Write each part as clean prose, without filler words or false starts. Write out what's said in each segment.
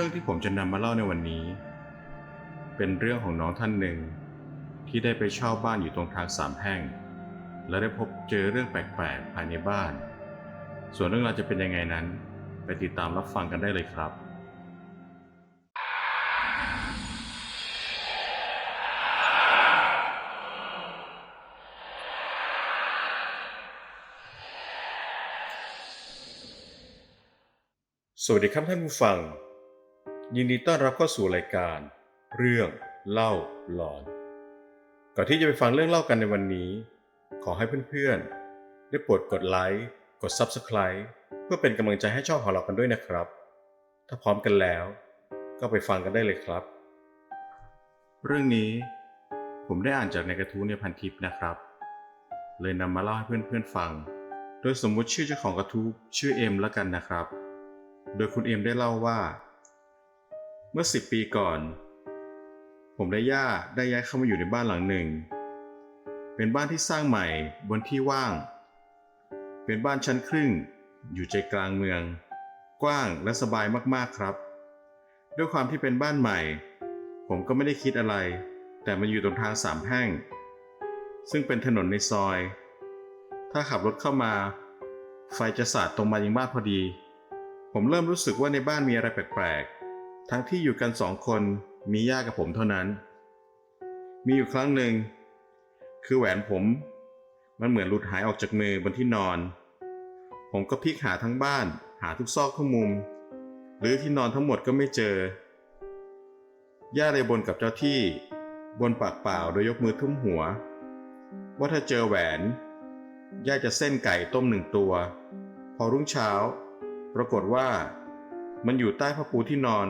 เรื่องที่ผมจะนำมาเล่าในวันนี้เป็นเรื่องของน้องท่านหนึ่งที่ได้ไปเช่าบ้านอยู่ตรงทางสามแพร่งและได้พบเจอเรื่องแปลกๆภายในบ้านส่วนเรื่องราวจะเป็นยังไงนั้นไปติดตามรับฟังกันได้เลยครับสวัสดีครับท่านผู้ฟังยินดีต้อนรับเข้าสู่รายการเรื่องเล่าหลอนก่อนที่จะไปฟังเรื่องเล่ากันในวันนี้ขอให้เพื่อนๆได้โปรดกดไลค์กด Subscribe เพื่อเป็นกำลังใจให้ช่องของเรากันด้วยนะครับถ้าพร้อมกันแล้วก็ไปฟังกันได้เลยครับเรื่องนี้ผมได้อ่านจากในกระทู้ในพันทิปนะครับเลยนำมาเล่าให้เพื่อนๆฟังโดยสมมุติชื่อเจ้าของกระทู้ชื่อเอ็มแล้วกันนะครับโดยคุณเอ็มได้เล่าว่าเมื่อ10 ปีก่อนผมและย่าได้ย้ายเข้ามาอยู่ในบ้านหลังหนึ่งเป็นบ้านที่สร้างใหม่บนที่ว่างเป็นบ้านชั้นครึ่งอยู่ใจกลางเมืองกว้างและสบายมากๆครับด้วยความที่เป็นบ้านใหม่ผมก็ไม่ได้คิดอะไรแต่มันอยู่ตรงทางสามแพร่งซึ่งเป็นถนนในซอยถ้าขับรถเข้ามาไฟจะสาดตรงมายังบ้านพอดีผมเริ่มรู้สึกว่าในบ้านมีอะไรแปลกๆทั้งที่อยู่กัน2 คนมีย่ากับผมเท่านั้นมีอยู่ครั้งหนึ่งคือแหวนผมมันเหมือนหลุดหายออกจากมือบนที่นอนผมก็พลิกหาทั้งบ้านหาทุกซอกทุกมุมหรือที่นอนทั้งหมดก็ไม่เจอย่าเลยบ่นกับเจ้าที่บนปากเปล่าโดยยกมือทุ่มหัวว่าถ้าเจอแหวนย่าจะเส้นไก่ต้ม1 ตัวพอรุ่งเช้าปรากฏว่ามันอยู่ใต้ผ้าปูที่นอน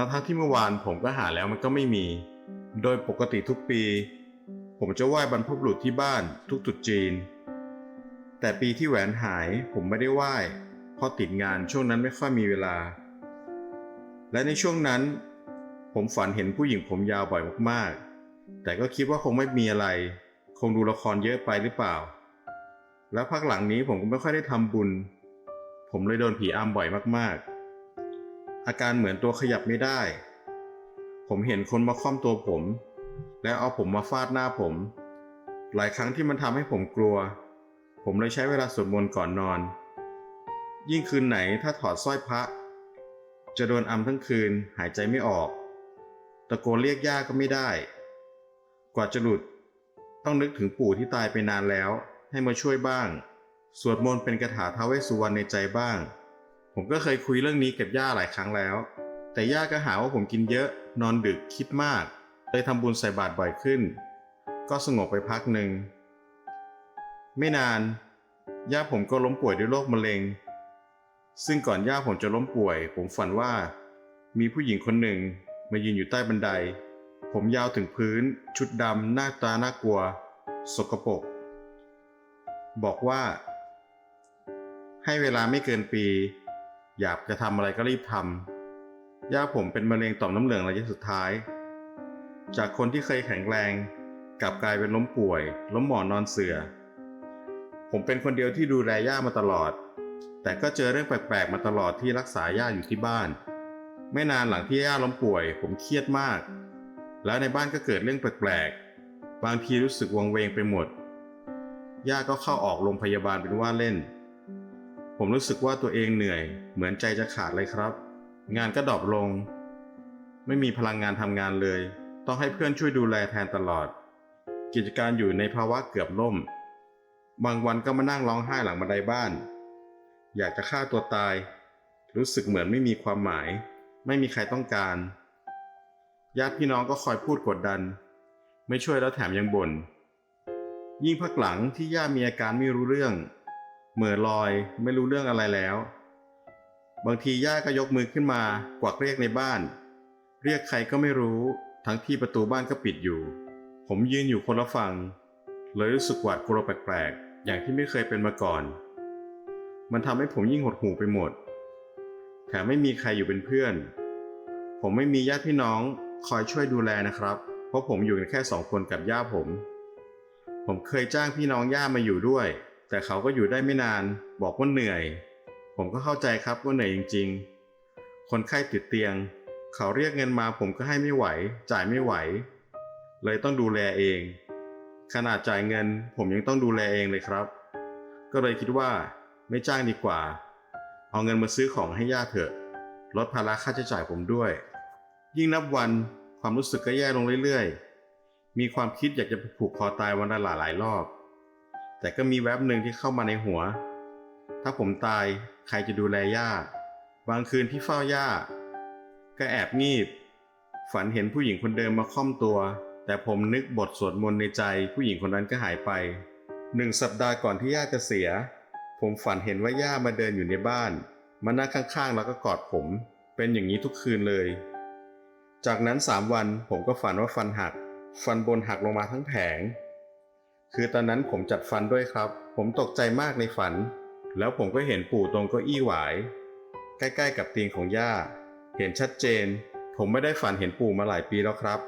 ทั้งที่เมื่อวานผมก็หาแล้วมันก็ไม่มีโดยปกติทุกปีผมจะไหว้บรรพบุรุษที่บ้านทุกตรุษจีนแต่ปีที่แหวนหายผมไม่ได้ไหว้เพราะติดงานช่วงนั้นไม่ค่อยมีเวลาและในช่วงนั้นผมฝันเห็นผู้หญิงผมยาวบ่อยมากๆแต่ก็คิดว่าคงไม่มีอะไรคงดูละครเยอะไปหรือเปล่าแล้วพักหลังนี้ผมก็ไม่ค่อยได้ทำบุญผมเลยโดนผีอำบ่อยมากๆอาการเหมือนตัวขยับไม่ได้ผมเห็นคนมาค่อมตัวผมแล้วเอาผมมาฟาดหน้าผมหลายครั้งที่มันทำให้ผมกลัวผมเลยใช้เวลาสวดมนต์ก่อนนอนยิ่งคืนไหนถ้าถอดสร้อยพระจะโดนอำทั้งคืนหายใจไม่ออกตะโกนเรียกย่าก็ไม่ได้กว่าจะหลุดต้องนึกถึงปู่ที่ตายไปนานแล้วให้มาช่วยบ้างสวดมนต์เป็นคาถาท้าวเวสสุวรรณในใจบ้างผมก็เคยคุยเรื่องนี้กับย่าหลายครั้งแล้วแต่ย่าก็หาว่าผมกินเยอะนอนดึกคิดมากเลยทำบุญใส่บาตรบ่อยขึ้นก็สงบไปพักหนึ่งไม่นานย่าผมก็ล้มป่วยด้วยโรคมะเร็งซึ่งก่อนย่าผมจะล้มป่วยผมฝันว่ามีผู้หญิงคนหนึ่งมายืนอยู่ใต้บันไดผมยาวถึงพื้นชุดดำหน้าตาน่ากลัวสกปรกบอกว่าให้เวลาไม่เกินปีอยากจะทำอะไรก็รีบทำย่าผมเป็นมะเร็งต่อมน้ำเหลืองระยะสุดท้ายจากคนที่เคยแข็งแรงกลับกลายเป็นล้มป่วยล้มหมอนนอนเสื่อผมเป็นคนเดียวที่ดูแลย่ามาตลอดแต่ก็เจอเรื่องแปลกๆมาตลอดที่รักษาย่าอยู่ที่บ้านไม่นานหลังที่ย่าล้มป่วยผมเครียดมากแล้วในบ้านก็เกิดเรื่องแปลกๆบางทีรู้สึกวังเวงไปหมดย่าก็เข้าออกโรงพยาบาลเป็นว่าเล่นผมรู้สึกว่าตัวเองเหนื่อยเหมือนใจจะขาดเลยครับงานก็ดรอปลงไม่มีพลังงานทำงานเลยต้องให้เพื่อนช่วยดูแลแทนตลอดกิจการอยู่ในภาวะเกือบล่มบางวันก็มานั่งร้องไห้หลังบันไดบ้านอยากจะฆ่าตัวตายรู้สึกเหมือนไม่มีความหมายไม่มีใครต้องการญาติพี่น้องก็คอยพูดกดดันไม่ช่วยแล้วแถมยังบ่นยิ่งพักหลังที่ย่ามีอาการไม่รู้เรื่องเหม่อลอยไม่รู้เรื่องอะไรแล้วบางทีย่าก็ยกมือขึ้นมากวักเรียกในบ้านเรียกใครก็ไม่รู้ทั้งที่ประตูบ้านก็ปิดอยู่ผมยืนอยู่คนละฝั่งเลยรู้สึกหวาดกลัวแปลกๆอย่างที่ไม่เคยเป็นมาก่อนมันทำให้ผมยิ่งหดหู่ไปหมดแถมไม่มีใครอยู่เป็นเพื่อนผมไม่มีญาติพี่น้องคอยช่วยดูแลนะครับเพราะผมอยู่กันแค่2 คนกับย่าผมเคยจ้างพี่น้องย่ามาอยู่ด้วยแต่เขาก็อยู่ได้ไม่นานบอกว่าเหนื่อยผมก็เข้าใจครับว่าเหนื่อยจริง คนไข้ติดเตียงเขาเรียกเงินมาผมก็ให้ไม่ไหวจ่ายไม่ไหวเลยต้องดูแลเองขนาดจ่ายเงินผมยังต้องดูแลเองเลยครับก็เลยคิดว่าไม่จ้างดีกว่าเอาเงินมาซื้อของให้ย่าเถอะลดภาระค่าใช้จ่ายผมด้วยยิ่งนับวันความรู้สึกก็แย่ลงเรื่อยๆมีความคิดอยากจะไปผูกคอตายวันละหลายรอบแต่ก็มีแวบหนึ่งที่เข้ามาในหัวถ้าผมตายใครจะดูแลย่าบางคืนที่เฝ้าย่าก็แอบงีบฝันเห็นผู้หญิงคนเดิมมาค่อมตัวแต่ผมนึกบทสวดมนต์ในใจผู้หญิงคนนั้นก็หายไป1 สัปดาห์ก่อนที่ย่าจะเสียผมฝันเห็นว่าย่ามาเดินอยู่ในบ้านมานั่งข้างๆแล้วก็กอดผมเป็นอย่างนี้ทุกคืนเลยจากนั้น3 วันผมก็ฝันว่าฟันหักฟันบนหักลงมาทั้งแผงคือตอนนั้นผมจัดฟันด้วยครับผมตกใจมากในฝันแล้วผมก็เห็นปู่ตรงเก้าอี้หวายใกล้ๆกับเตียงของย่าเห็นชัดเจนผมไม่ได้ฝันเห็นปู่มาหลายปีแล้วครับ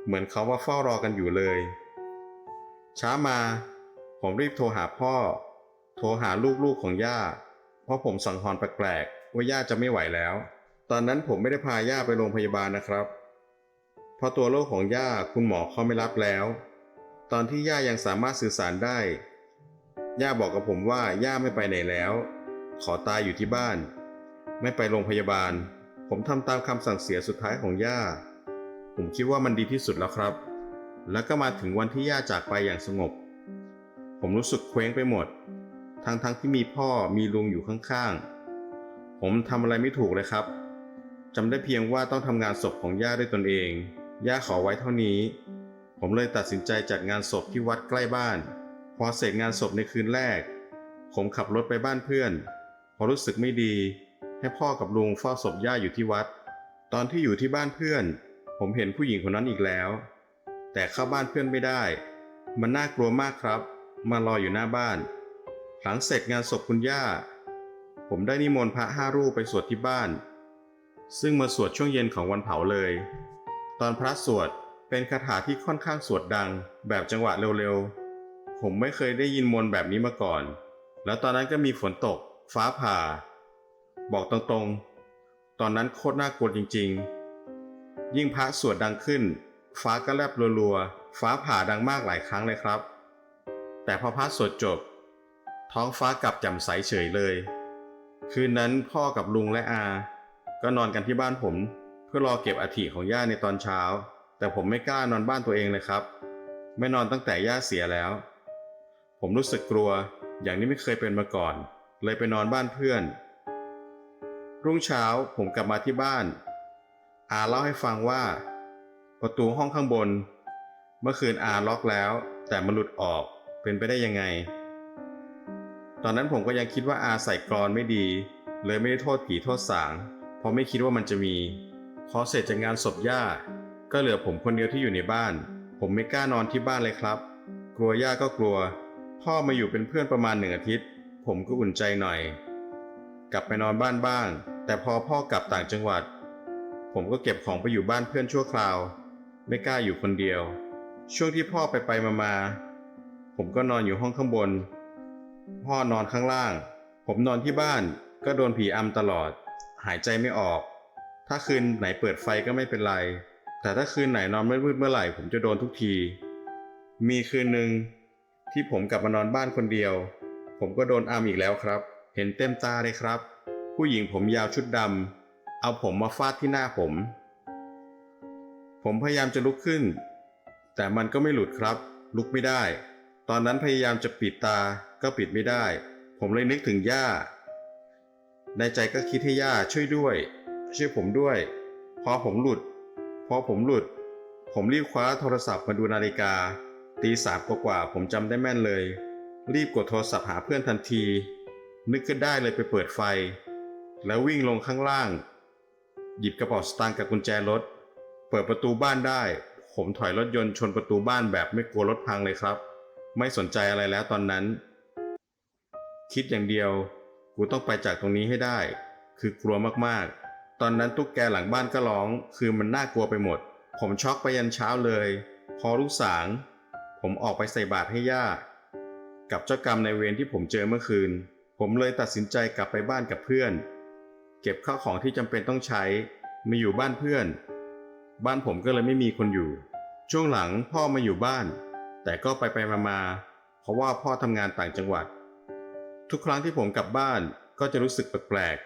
เหมือนเขาว่าเฝ้ารอกันอยู่เลยช้ามาผมรีบโทรหาพ่อโทรหาลูกๆของย่าเพราะผมสังหรณ์แปลกๆว่าย่าจะไม่ไหวแล้วตอนนั้นผมไม่ได้พาย่าไปโรงพยาบาลนะครับเพราะตัวโรคของย่าคุณหมอเขาไม่รับแล้วตอนที่ย่ายังสามารถสื่อสารได้ย่าบอกกับผมว่าย่าไม่ไปไหนแล้วขอตายอยู่ที่บ้านไม่ไปโรงพยาบาลผมทำตามคำสั่งเสียสุดท้ายของย่าผมคิดว่ามันดีที่สุดแล้วครับแล้วก็มาถึงวันที่ย่าจากไปอย่างสงบผมรู้สึกเคว้งไปหมดทั้งที่มีพ่อมีลุงอยู่ข้างๆผมทำอะไรไม่ถูกเลยครับจำได้เพียงว่าต้องทำงานศพของย่าด้วยตนเองย่าขอไว้เท่านี้ผมเลยตัดสินใจจัดงานศพที่วัดใกล้บ้านพอเสร็จงานศพในคืนแรกผมขับรถไปบ้านเพื่อนพอรู้สึกไม่ดีให้พ่อกับลุงเฝ้าศพย่าอยู่ที่วัดตอนที่อยู่ที่บ้านเพื่อนผมเห็นผู้หญิงคนนั้นอีกแล้วแต่เข้าบ้านเพื่อนไม่ได้มันน่ากลัวมากครับมารออยู่หน้าบ้านหลังเสร็จงานศพคุณย่าผมได้นิมนต์พระ5 รูปไปสวดที่บ้านซึ่งมาสวดช่วงเย็นของวันเผาเลยตอนพระสวดเป็นคาถาที่ค่อนข้างสวดดังแบบจังหวะเร็วๆผมไม่เคยได้ยินมนต์แบบนี้มาก่อนแล้วตอนนั้นก็มีฝนตกฟ้าผ่าบอกตรงๆตอนนั้นโคตรน่ากลัวจริงๆยิ่งพระสวดดังขึ้นฟ้าก็แลบรัวๆฟ้าผ่าดังมากหลายครั้งเลยครับแต่พอพระสวดจบท้องฟ้ากลับแจ่มใสเฉยเลยคืนนั้นพ่อกับลุงและอาก็นอนกันที่บ้านผมเพื่อรอเก็บอัฐิของย่าในตอนเช้าแต่ผมไม่กล้านอนบ้านตัวเองเลยครับไม่นอนตั้งแต่ย่าเสียแล้วผมรู้สึกกลัวอย่างที่ไม่เคยเป็นมาก่อนเลยไปนอนบ้านเพื่อนรุ่งเช้าผมกลับมาที่บ้านอาเล่าให้ฟังว่าประตูห้องข้างบนเมื่อคืนอาล็อกแล้วแต่มันหลุดออกเป็นไปได้ยังไงตอนนั้นผมก็ยังคิดว่าอาใส่กลอนไม่ดีเลยไม่ได้โทษผีโทษสางเพราะไม่คิดว่ามันจะมีพอเสร็จจากงานศพย่าก็เหลือผมคนเดียวที่อยู่ในบ้านผมไม่กล้านอนที่บ้านเลยครับกลัวย่าก็กลัวพ่อมาอยู่เป็นเพื่อนประมาณ1 อาทิตย์ผมก็อุ่นใจหน่อยกลับไปนอนบ้านบ้างแต่พอพ่อกลับต่างจังหวัดผมก็เก็บของไปอยู่บ้านเพื่อนชั่วคราวไม่กล้าอยู่คนเดียวช่วงที่พ่อไปมาผมก็นอนอยู่ห้องข้างบนพ่อนอนข้างล่างผมนอนที่บ้านก็โดนผีอำตลอดหายใจไม่ออกถ้าคืนไหนเปิดไฟก็ไม่เป็นไรแต่ถ้าคืนไหนนอนมืดๆเมื่อไหร่ผมจะโดนทุกทีมีคืนหนึ่งที่ผมกลับมานอนบ้านคนเดียวผมก็โดนอำอีกแล้วครับเห็นเต็มตาเลยครับผู้หญิงผมยาวชุดดำเอาผมมาฟาดที่หน้าผมพยายามจะลุกขึ้นแต่มันก็ไม่หลุดครับลุกไม่ได้ตอนนั้นพยายามจะปิดตาก็ปิดไม่ได้ผมเลยนึกถึงย่าในใจก็คิดให้ย่าช่วยด้วยช่วยผมด้วยพอผมหลุดผมรีบคว้าโทรศัพท์มาดูนาฬิกาตี 3กว่าผมจำได้แม่นเลยรีบกดโทรศัพท์หาเพื่อนทันทีนึกขึ้นได้เลยไปเปิดไฟแล้ววิ่งลงข้างล่างหยิบกระเป๋าสตางค์กับกุญแจรถเปิดประตูบ้านได้ผมถอยรถยนต์ชนประตูบ้านแบบไม่กลัวรถพังเลยครับไม่สนใจอะไรแล้วตอนนั้นคิดอย่างเดียวกูต้องไปจากตรงนี้ให้ได้คือกลัวมากๆตอนนั้นตุ๊กแกหลังบ้านก็ร้องคือมันน่ากลัวไปหมดผมช็อกไปยันเช้าเลยพอรุ่งสางผมออกไปใส่บาตรให้ย่ากับเจ้ากรรมนายเวรที่ผมเจอเมื่อคืนผมเลยตัดสินใจกลับไปบ้านกับเพื่อน เก็บข้าวของที่จำเป็นต้องใช้มาอยู่บ้านเพื่อนบ้านผมก็เลยไม่มีคนอยู่ช่วงหลังพ่อมาอยู่บ้านแต่ก็ไปมาเพราะว่าพ่อทำงานต่างจังหวัดทุกครั้งที่ผมกลับบ้านก็จะรู้สึกแปลก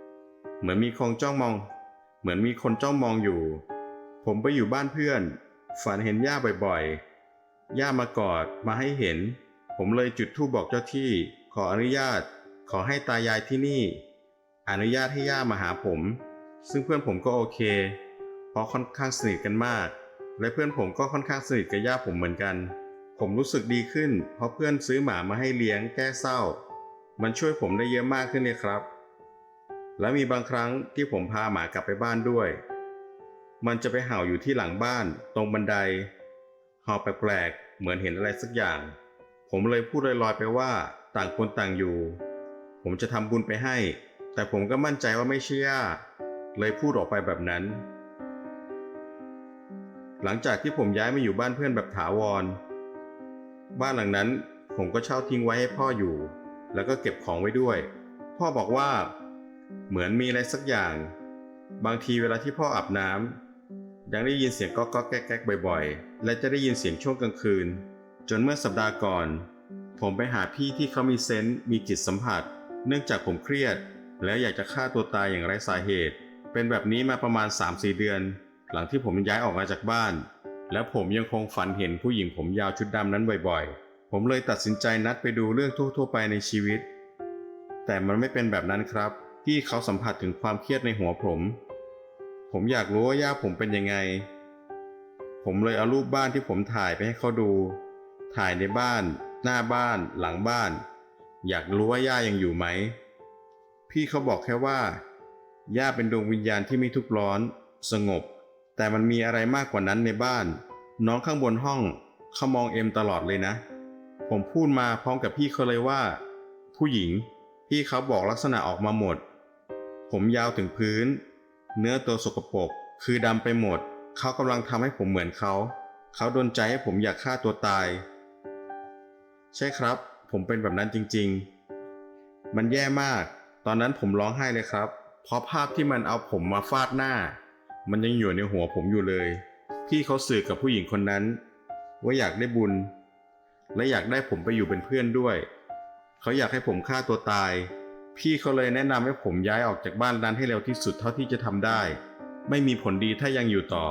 ๆเหมือนมีคนจ้องมองอยู่ผมไปอยู่บ้านเพื่อนฝันเห็นย่าบ่อยๆย่ามากอดมาให้เห็นผมเลยจุดธูปบอกเจ้าที่ขออนุญาตขอให้ตายายที่นี่อนุญาตให้ย่ามาหาผมซึ่งเพื่อนผมก็โอเคเพราะค่อนข้างสนิทกันมากและเพื่อนผมก็ค่อนข้างสนิทกับย่าผมเหมือนกันผมรู้สึกดีขึ้นเพราะเพื่อนซื้อหมามาให้เลี้ยงแก้เศร้ามันช่วยผมได้เยอะมากขึ้นเลยครับและมีบางครั้งที่ผมพาหมากลับไปบ้านด้วยมันจะไปเห่าอยู่ที่หลังบ้านตรงบันไดเห่าแปลกๆเหมือนเห็นอะไรสักอย่างผมเลยพูดลอยๆไปว่าต่างคนต่างอยู่ผมจะทำบุญไปให้แต่ผมก็มั่นใจว่าไม่ใช่ย่าเลยพูดออกไปแบบนั้นหลังจากที่ผมย้ายมาอยู่บ้านเพื่อนแบบถาวรบ้านหลังนั้นผมก็เช่าทิ้งไว้ให้พ่ออยู่แล้วก็เก็บของไว้ด้วยพ่อบอกว่าเหมือนมีอะไรสักอย่างบางทีเวลาที่พ่ออาบน้ำยังได้ยินเสียงก๊อกก๊อกแก๊กแก๊กบ่อยๆและจะได้ยินเสียงช่วงกลางคืนจนเมื่อสัปดาห์ก่อนผมไปหาพี่ที่เขามีเซนส์มีจิตสัมผัสเนื่องจากผมเครียดแล้วอยากจะฆ่าตัวตายอย่างไร้สาเหตุเป็นแบบนี้มาประมาณ 3-4 เดือนหลังที่ผมย้ายออกมาจากบ้านและผมยังคงฝันเห็นผู้หญิงผมยาวชุดดำนั้นบ่อยๆผมเลยตัดสินใจนัดไปดูเรื่องทั่วๆไปในชีวิตแต่มันไม่เป็นแบบนั้นครับพี่เขาสัมผัสถึงความเครียดในหัวผมอยากรู้ว่าย่าผมเป็นยังไงผมเลยเอารูปบ้านที่ผมถ่ายไปให้เขาดูถ่ายในบ้านหน้าบ้านหลังบ้านอยากรู้ว่าย่ายังอยู่ไหมพี่เขาบอกแค่ว่าย่าเป็นดวงวิญญาณที่ไม่ทุกข์ร้อนสงบแต่มันมีอะไรมากกว่านั้นในบ้านน้องข้างบนห้องเขามองเอ็มตลอดเลยนะผมพูดมาพร้อมกับพี่เขาเลยว่าผู้หญิงพี่เขาบอกลักษณะออกมาหมดผมยาวถึงพื้นเนื้อตัวสกปรกคือดำไปหมดเขากำลังทำให้ผมเหมือนเขาดลใจให้ผมอยากฆ่าตัวตายใช่ครับผมเป็นแบบนั้นจริงๆมันแย่มากตอนนั้นผมร้องไห้เลยครับเพราะภาพที่มันเอาผมมาฟาดหน้ามันยังอยู่ในหัวผมอยู่เลยพี่เขาสื่อกับผู้หญิงคนนั้นว่าอยากได้บุญและอยากได้ผมไปอยู่เป็นเพื่อนด้วยเขาอยากให้ผมฆ่าตัวตายพี่เขาเลยแนะนำให้ผมย้ายออกจากบ้านนั้นให้เร็วที่สุดเท่าที่จะทำได้ไม่มีผลดีถ้ายังอยู่ต่อ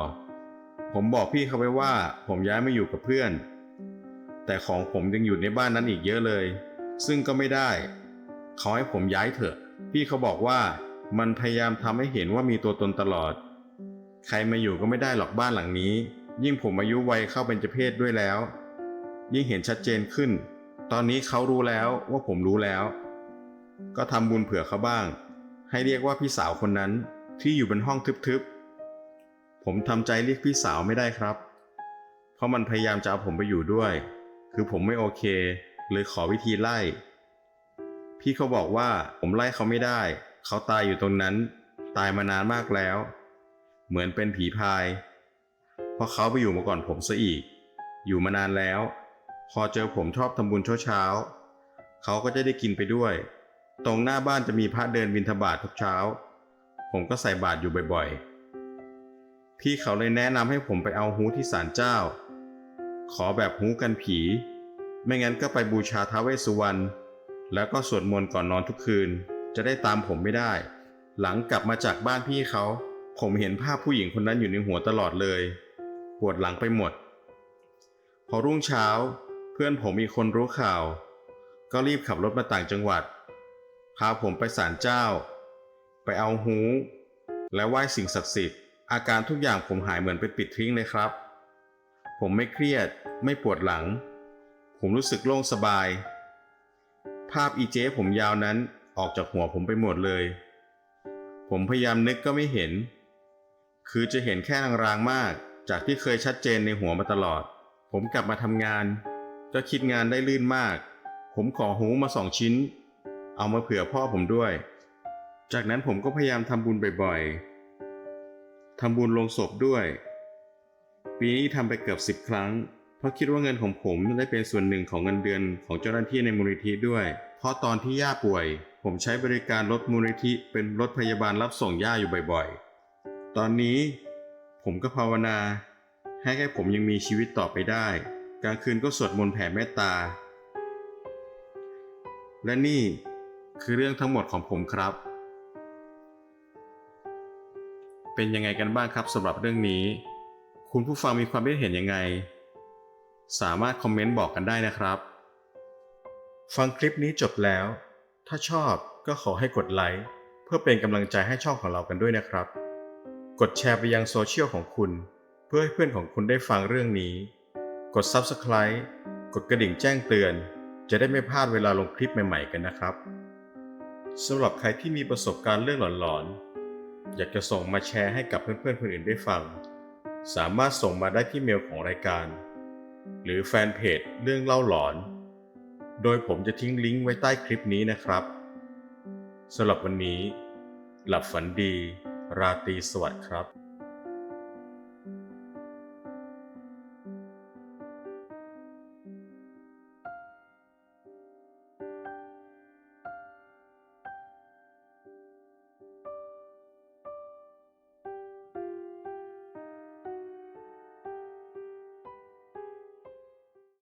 ผมบอกพี่เขาไปว่าผมย้ายมาอยู่กับเพื่อนแต่ของผมยังอยู่ในบ้านนั้นอีกเยอะเลยซึ่งก็ไม่ได้เขาให้ผมย้ายเถอะพี่เขาบอกว่ามันพยายามทำให้เห็นว่ามีตัวตนตลอดใครมาอยู่ก็ไม่ได้หรอกบ้านหลังนี้ยิ่งผมอายุวัยเข้าเบญจเพสด้วยแล้วยิ่งเห็นชัดเจนขึ้นตอนนี้เขารู้แล้วว่าผมรู้แล้วก็ทำบุญเผื่อเขาบ้างให้เรียกว่าพี่สาวคนนั้นที่อยู่บนห้องทึบๆผมทำใจเรียกพี่สาวไม่ได้ครับเพราะมันพยายามจะเอาผมไปอยู่ด้วยคือผมไม่โอเคเลยขอวิธีไล่พี่เขาบอกว่าผมไล่เขาไม่ได้เขาตายอยู่ตรงนั้นตายมานานมากแล้วเหมือนเป็นผีพายเพราะเขาไปอยู่มาก่อนผมซะอีกอยู่มานานแล้วพอเจอผมชอบทำบุญเช้าเขาก็จะได้กินไปด้วยตรงหน้าบ้านจะมีพระเดินบิณฑบาตทุกเช้าผมก็ใส่บาตรอยู่บ่อยๆพี่เขาเลยแนะนำให้ผมไปเอาฮู้ที่ศาลเจ้าขอแบบฮู้กันผีไม่งั้นก็ไปบูชาท้าวเวสสุวรรณแล้วก็สวดมนต์ก่อนนอนทุกคืนจะได้ตามผมไม่ได้หลังกลับมาจากบ้านพี่เขาผมเห็นภาพผู้หญิงคนนั้นอยู่ในหัวตลอดเลยปวดหลังไปหมดพอรุ่งเช้าเพื่อนผมมีคนรู้ข่าวก็รีบขับรถมาต่างจังหวัดพาผมไปศาลเจ้าไปเอาฮู้และไหว้สิ่งศักดิ์สิทธิ์อาการทุกอย่างผมหายเหมือนเป็นปิดทิ้งเลยครับผมไม่เครียดไม่ปวดหลังผมรู้สึกโล่งสบายภาพอีเจ๊ผมยาวนั้นออกจากหัวผมไปหมดเลยผมพยายามนึกก็ไม่เห็นคือจะเห็นแค่ลางๆมากจากที่เคยชัดเจนในหัวมาตลอดผมกลับมาทำงานก็คิดงานได้ลื่นมากผมขอฮู้มา2 ชิ้นเอามาเผื่อพ่อผมด้วยจากนั้นผมก็พยายามทำบุญบ่อยๆทำบุญลงศพด้วยปีนี้ทำไปเกือบ10 ครั้งเพราะคิดว่าเงินของผมได้เป็นส่วนหนึ่งของเงินเดือนของเจ้าหน้าที่ในมูลนิธิด้วยเพราะตอนที่ย่าป่วยผ ผมใช้บริการรถมูลนิธิเป็นรถพยาบาลรับส่งย่าอยู่บ่อยๆ ตอนนี้ผมก็ภาวนาให้แค่ผมยังมีชีวิตต่อไปได้กลางคืนก็สวดมนต์แผ่เมตตาและนี่คือเรื่องทั้งหมดของผมครับเป็นยังไงกันบ้างครับสำหรับเรื่องนี้คุณผู้ฟังมีความคิดเห็นยังไงสามารถคอมเมนต์บอกกันได้นะครับฟังคลิปนี้จบแล้วถ้าชอบก็ขอให้กดไลค์เพื่อเป็นกำลังใจให้ช่องของเรากันด้วยนะครับกดแชร์ไปยังโซเชียลของคุณเพื่อให้เพื่อนของคุณได้ฟังเรื่องนี้กด Subscribe กดกระดิ่งแจ้งเตือนจะได้ไม่พลาดเวลาลงคลิปใหม่ๆกันนะครับสำหรับใครที่มีประสบการณ์เรื่องหลอนๆอยากจะส่งมาแชร์ให้กับเพื่อนๆคนอื่นได้ฟังสามารถส่งมาได้ที่เมลของรายการหรือแฟนเพจเรื่องเล่าหลอนโดยผมจะทิ้งลิงก์ไว้ใต้คลิปนี้นะครับสำหรับวันนี้หลับฝันดีราตรีสวัสดิ์ครับ